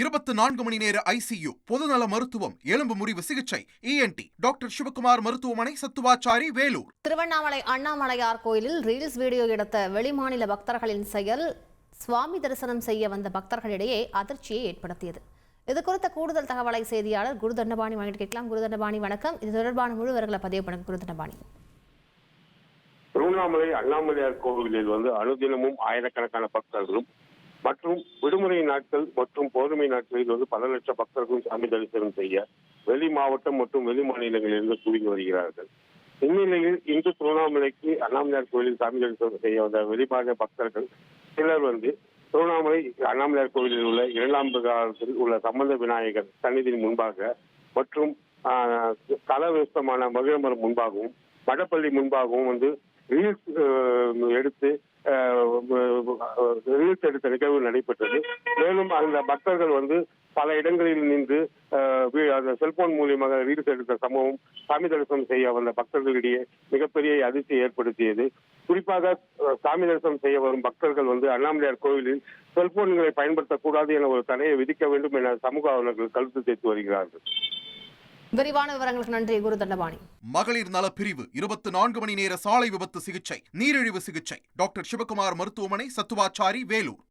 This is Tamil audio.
24 மணி நேர ஐசியு, பொதுநல மருத்துவம், எலும்பு முறிவு சிகிச்சை, ENT டாக்டர் சிவகுமார் மருத்துவமனை, சத்துவாச்சாரி, வேலூர். திருவண்ணாமலை அண்ணாமலையார் கோயிலில் ரீல்ஸ் வீடியோ எடுத்த வெளிமாநில பக்தர்களின் செயல் சுவாமி தரிசனம் செய்ய வந்த பக்தர்களிடையே அதிர்ச்சியை ஏற்படுத்தியது. இது குறித்த கூடுதல் தகவலை செய்தியாளர் குருதண்டபாணி வழங்கிட்டு கேட்கலாம். குருதண்டபாணி வணக்கம். இது தொடர்பான முழு விவரங்களை பதிவு பண்ணுங்க குருதண்டபாணி. திருவண்ணாமலை அண்ணாமலையார் கோவிலில் அனுதினமும் ஆயிரக்கணக்கான பக்தர்களும் மற்றும் விடுமுறை நாட்கள் மற்றும் பௌர்ணமி நாட்களில் பல லட்சம் பக்தர்களும் சாமி தரிசனம் செய்ய வெளி மாவட்டம் மற்றும் வெளி மாநிலங்களிலிருந்து குவிந்து வருகிறார்கள். இந்நிலையில் இன்று திருவண்ணாமலைக்கு அண்ணாமலையார் கோவிலில் சாமி தரிசனம் செய்ய வந்த வெளிமாநில பக்தர்கள் சிலர் திருவண்ணாமலை அண்ணாமலையார் கோவிலில் உள்ள 2ஆம் பிரகாரத்தில் உள்ள சம்பந்த விநாயகர் சன்னிதியின் முன்பாக மற்றும் கலவிருத்தமான மகிழமரம் முன்பாகவும் மடப்பள்ளி முன்பாகவும் ரீல்ஸ் எடுத்த நிகழ்வு நடைபெற்றது. மேலும் அந்த பக்தர்கள் பல இடங்களில் நின்று செல்போன் மூலியமாக ரீல்ஸ் எடுத்த சம்பவம் சாமி தரிசனம் செய்ய வந்த பக்தர்களிடையே மிகப்பெரிய அதிர்ச்சியை ஏற்படுத்தியது. குறிப்பாக சாமி தரிசனம் செய்ய வரும் பக்தர்கள் அண்ணாமலையார் கோவிலில் செல்போன்களை பயன்படுத்தக்கூடாது என ஒரு தடையை விதிக்க வேண்டும் என சமூக ஆர்வலர்கள் கருத்து தெரிவித்து வருகிறார்கள். விரிவான விவரங்களுக்கு நன்றி குருதண்டபாணி. மகளிர் நல பிரிவு 24 மணி நேர சாலை விபத்து சிகிச்சை, நீரிழிவு சிகிச்சை, டாக்டர் சிவகுமார் மருத்துவமனை, சத்துவாச்சாரி, வேலூர்.